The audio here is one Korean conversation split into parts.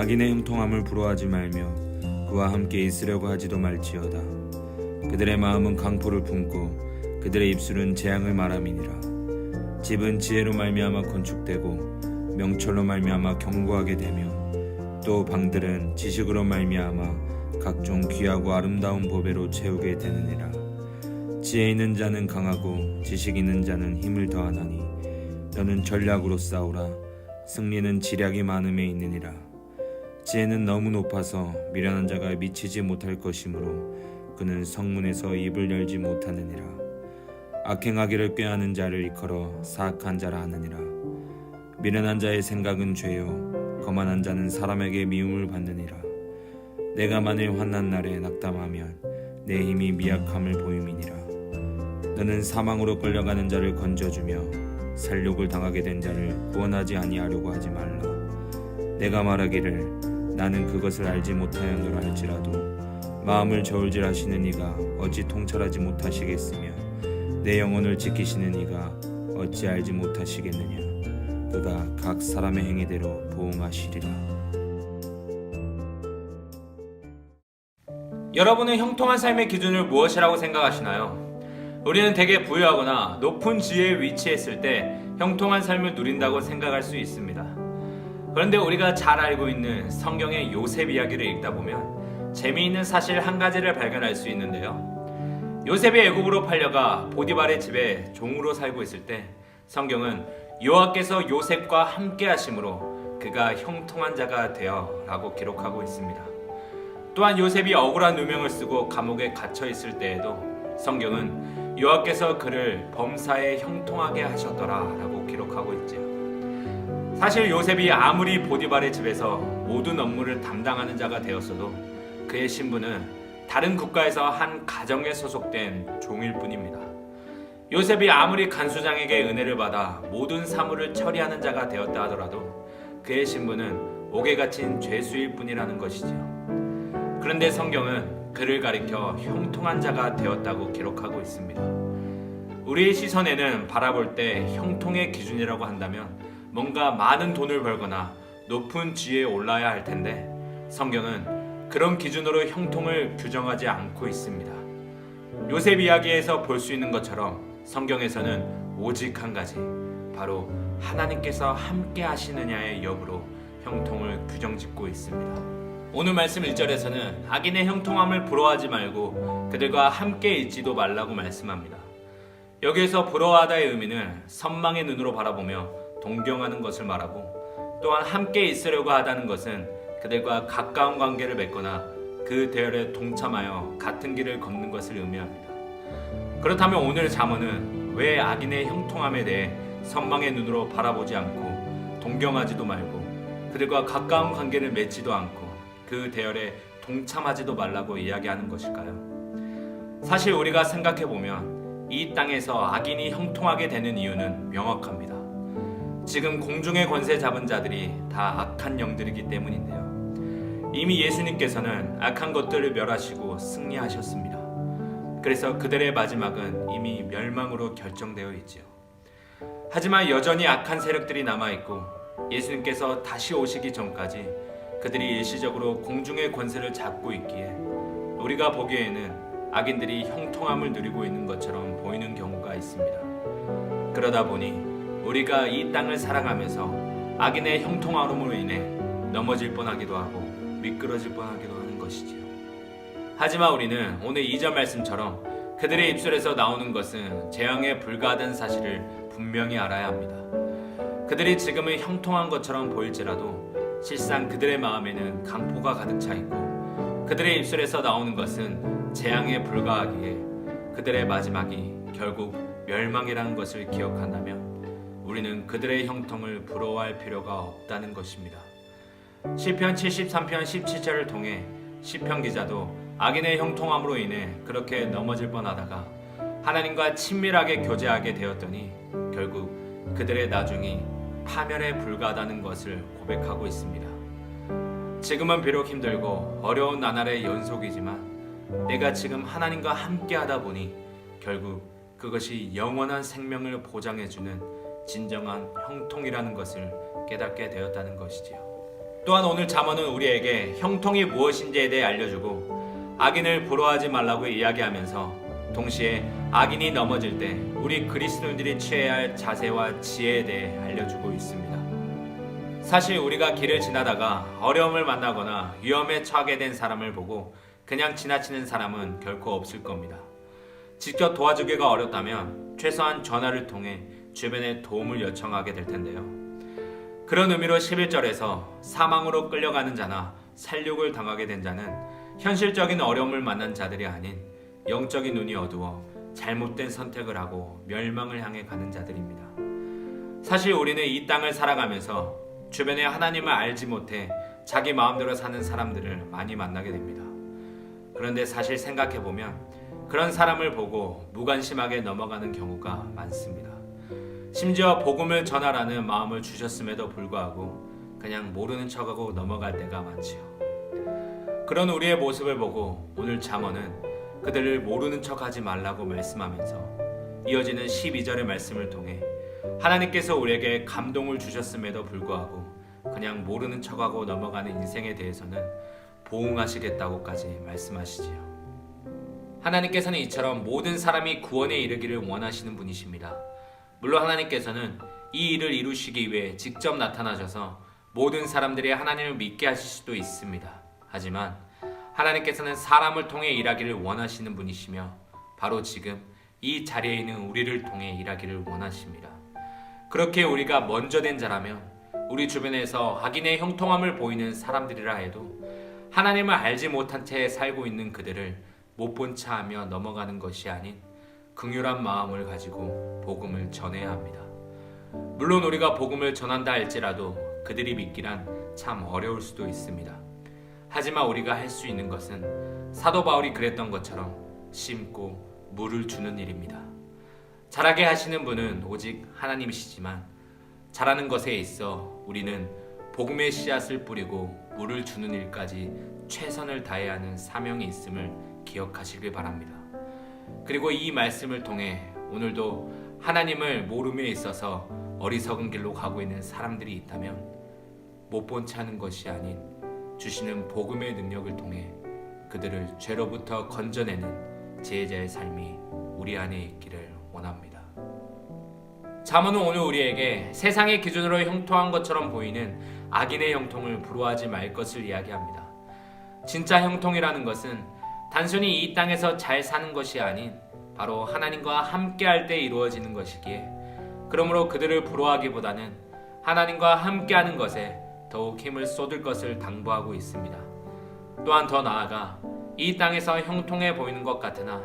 악인의 형통함을 부러워하지 말며 그와 함께 있으려고 하지도 말지어다. 그들의 마음은 강포를 품고 그들의 입술은 재앙을 말함이니라. 집은 지혜로 말미암아 건축되고 명철로 말미암아 견고하게 되며 또 방들은 지식으로 말미암아 각종 귀하고 아름다운 보배로 채우게 되느니라. 지혜 있는 자는 강하고 지식 있는 자는 힘을 더하나니 너는 전략으로 싸우라. 승리는 지략이 많음에 있느니라. 지혜는 너무 높아서 미련한 자가 미치지 못할 것이므로 그는 성문에서 입을 열지 못하느니라. 악행하기를 꾀하는 자를 일컬어 사악한 자라 하느니라. 미련한 자의 생각은 죄요 거만한 자는 사람에게 미움을 받느니라. 내가 만일 환난 날에 낙담하면 내 힘이 미약함을 보임이니라. 너는 사망으로 끌려가는 자를 건져주며 살육을 당하게 된 자를 구원하지 아니하려고 하지 말라. 내가 말하기를 나는 그것을 알지 못하였노라 할지라도 마음을 저울질하시는 이가 어찌 통찰하지 못하시겠으며 내 영혼을 지키시는 이가 어찌 알지 못하시겠느냐. 그가 각 사람의 행위대로 보응하시리라. 여러분은 형통한 삶의 기준을 무엇이라고 생각하시나요? 우리는 대개 부유하거나 높은 지위에 위치했을 때 형통한 삶을 누린다고 생각할 수 있습니다. 그런데 우리가 잘 알고 있는 성경의 요셉 이야기를 읽다 보면 재미있는 사실 한 가지를 발견할 수 있는데요. 요셉이 애굽으로 팔려가 보디발의 집에 종으로 살고 있을 때 성경은 여호와께서 요셉과 함께 하심으로 그가 형통한 자가 되어 라고 기록하고 있습니다. 또한 요셉이 억울한 누명을 쓰고 감옥에 갇혀 있을 때에도 성경은 여호와께서 그를 범사에 형통하게 하셨더라 라고 기록하고 있죠. 사실 요셉이 아무리 보디발의 집에서 모든 업무를 담당하는 자가 되었어도 그의 신분은 다른 국가에서 한 가정에 소속된 종일 뿐입니다. 요셉이 아무리 간수장에게 은혜를 받아 모든 사물을 처리하는 자가 되었다 하더라도 그의 신분은 옥에 갇힌 죄수일 뿐이라는 것이죠. 그런데 성경은 그를 가리켜 형통한 자가 되었다고 기록하고 있습니다. 우리의 시선에는 바라볼 때 형통의 기준이라고 한다면 뭔가 많은 돈을 벌거나 높은 지위에 올라야 할 텐데 성경은 그런 기준으로 형통을 규정하지 않고 있습니다. 요셉 이야기에서 볼 수 있는 것처럼 성경에서는 오직 한 가지, 바로 하나님께서 함께 하시느냐의 여부로 형통을 규정짓고 있습니다. 오늘 말씀 1절에서는 악인의 형통함을 부러워하지 말고 그들과 함께 있지도 말라고 말씀합니다. 여기에서 부러워하다의 의미는 선망의 눈으로 바라보며 동경하는 것을 말하고 또한 함께 있으려고 하다는 것은 그들과 가까운 관계를 맺거나 그 대열에 동참하여 같은 길을 걷는 것을 의미합니다. 그렇다면 오늘 잠언은 왜 악인의 형통함에 대해 선망의 눈으로 바라보지 않고 동경하지도 말고 그들과 가까운 관계를 맺지도 않고 그 대열에 동참하지도 말라고 이야기하는 것일까요? 사실 우리가 생각해보면 이 땅에서 악인이 형통하게 되는 이유는 명확합니다. 지금 공중의 권세 잡은 자들이 다 악한 영들이기 때문인데요. 이미 예수님께서는 악한 것들을 멸하시고 승리하셨습니다. 그래서 그들의 마지막은 이미 멸망으로 결정되어 있지요. 하지만 여전히 악한 세력들이 남아있고 예수님께서 다시 오시기 전까지 그들이 일시적으로 공중의 권세를 잡고 있기에 우리가 보기에는 악인들이 형통함을 누리고 있는 것처럼 보이는 경우가 있습니다. 그러다 보니 우리가 이 땅을 살아가면서 악인의 형통함으로 인해 넘어질 뻔하기도 하고 미끄러질 뻔하기도 하는 것이지요. 하지만 우리는 오늘 2절 말씀처럼 그들의 입술에서 나오는 것은 재앙에 불과하다는 사실을 분명히 알아야 합니다. 그들이 지금은 형통한 것처럼 보일지라도 실상 그들의 마음에는 강포가 가득 차 있고 그들의 입술에서 나오는 것은 재앙에 불과하기에 그들의 마지막이 결국 멸망이라는 것을 기억한다면 우리는 그들의 형통을 부러워할 필요가 없다는 것입니다. 시편 73편 17절을 통해 시편 기자도 악인의 형통함으로 인해 그렇게 넘어질 뻔하다가 하나님과 친밀하게 교제하게 되었더니 결국 그들의 나중이 파멸에 불과하다는 것을 고백하고 있습니다. 지금은 비록 힘들고 어려운 나날의 연속이지만 내가 지금 하나님과 함께 하다 보니 결국 그것이 영원한 생명을 보장해주는 진정한 형통이라는 것을 깨닫게 되었다는 것이지요. 또한 오늘 잠언은 우리에게 형통이 무엇인지에 대해 알려주고 악인을 부러워하지 말라고 이야기하면서 동시에 악인이 넘어질 때 우리 그리스도인들이 취해야 할 자세와 지혜에 대해 알려주고 있습니다. 사실 우리가 길을 지나다가 어려움을 만나거나 위험에 처하게 된 사람을 보고 그냥 지나치는 사람은 결코 없을 겁니다. 직접 도와주기가 어렵다면 최소한 전화를 통해 주변에 도움을 요청하게 될 텐데요. 그런 의미로 11절에서 사망으로 끌려가는 자나 살육을 당하게 된 자는 현실적인 어려움을 만난 자들이 아닌 영적인 눈이 어두워 잘못된 선택을 하고 멸망을 향해 가는 자들입니다. 사실 우리는 이 땅을 살아가면서 주변에 하나님을 알지 못해 자기 마음대로 사는 사람들을 많이 만나게 됩니다. 그런데 사실 생각해보면 그런 사람을 보고 무관심하게 넘어가는 경우가 많습니다. 심지어 복음을 전하라는 마음을 주셨음에도 불구하고 그냥 모르는 척하고 넘어갈 때가 많지요. 그런 우리의 모습을 보고 오늘 잠언은 그들을 모르는 척하지 말라고 말씀하면서 이어지는 12절의 말씀을 통해 하나님께서 우리에게 감동을 주셨음에도 불구하고 그냥 모르는 척하고 넘어가는 인생에 대해서는 보응하시겠다고까지 말씀하시지요. 하나님께서는 이처럼 모든 사람이 구원에 이르기를 원하시는 분이십니다. 물론 하나님께서는 이 일을 이루시기 위해 직접 나타나셔서 모든 사람들이 하나님을 믿게 하실 수도 있습니다. 하지만 하나님께서는 사람을 통해 일하기를 원하시는 분이시며 바로 지금 이 자리에 있는 우리를 통해 일하기를 원하십니다. 그렇게 우리가 먼저 된 자라면 우리 주변에서 악인의 형통함을 보이는 사람들이라 해도 하나님을 알지 못한 채 살고 있는 그들을 못 본 차 하며 넘어가는 것이 아닌 긍휼한 마음을 가지고 복음을 전해야 합니다. 물론 우리가 복음을 전한다 할지라도 그들이 믿기란 참 어려울 수도 있습니다. 하지만 우리가 할 수 있는 것은 사도 바울이 그랬던 것처럼 심고 물을 주는 일입니다. 자라게 하시는 분은 오직 하나님이시지만 자라는 것에 있어 우리는 복음의 씨앗을 뿌리고 물을 주는 일까지 최선을 다해야 하는 사명이 있음을 기억하시길 바랍니다. 그리고 이 말씀을 통해 오늘도 하나님을 모름에 있어서 어리석은 길로 가고 있는 사람들이 있다면 못 본 채하는 것이 아닌 주시는 복음의 능력을 통해 그들을 죄로부터 건져내는 제자의 삶이 우리 안에 있기를 원합니다. 잠언은 오늘 우리에게 세상의 기준으로 형통한 것처럼 보이는 악인의 형통을 부러워하지 말 것을 이야기합니다. 진짜 형통이라는 것은 단순히 이 땅에서 잘 사는 것이 아닌 바로 하나님과 함께할 때 이루어지는 것이기에 그러므로 그들을 부러워하기보다는 하나님과 함께하는 것에 더욱 힘을 쏟을 것을 당부하고 있습니다. 또한 더 나아가 이 땅에서 형통해 보이는 것 같으나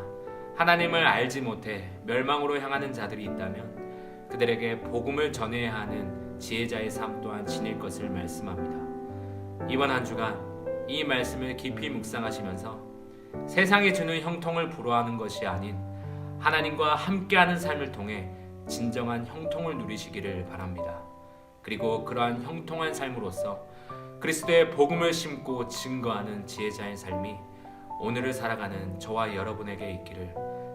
하나님을 알지 못해 멸망으로 향하는 자들이 있다면 그들에게 복음을 전해야 하는 지혜자의 삶 또한 지닐 것을 말씀합니다. 이번 한 주간 이 말씀을 깊이 묵상하시면서 세상이 주는 형통을 부러워하는 것이 아닌 하나님과 함께하는 삶을 통해 진정한 형통을 누리시기를 바랍니다. 그리고 그러한 형통한 삶으로서 그리스도의 복음을 심고 증거하는 지혜자의 삶이 오늘을 살아가는 저와 여러분에게 있기를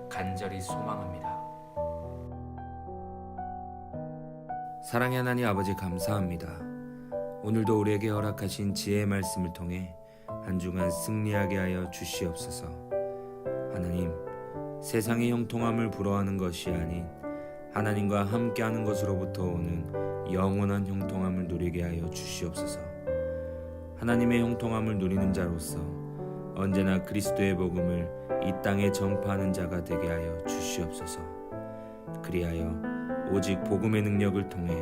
간절히 소망합니다. 사랑의 하나님 아버지 감사합니다. 오늘도 우리에게 허락하신 지혜의 말씀을 통해 한 주간 승리하게 하여 주시옵소서. 하나님, 세상의 형통함을 부러워하는 것이 아닌 하나님과 함께하는 것으로부터 오는 영원한 형통함을 누리게 하여 주시옵소서. 하나님의 형통함을 누리는 자로서 언제나 그리스도의 복음을 이 땅에 전파하는 자가 되게 하여 주시옵소서. 그리하여 오직 복음의 능력을 통해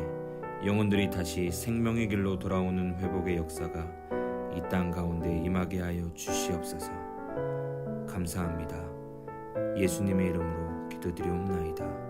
영혼들이 다시 생명의 길로 돌아오는 회복의 역사가 이 땅 가운데 임하게 하여 주시옵소서. 감사합니다. 예수님의 이름으로 기도드리옵나이다.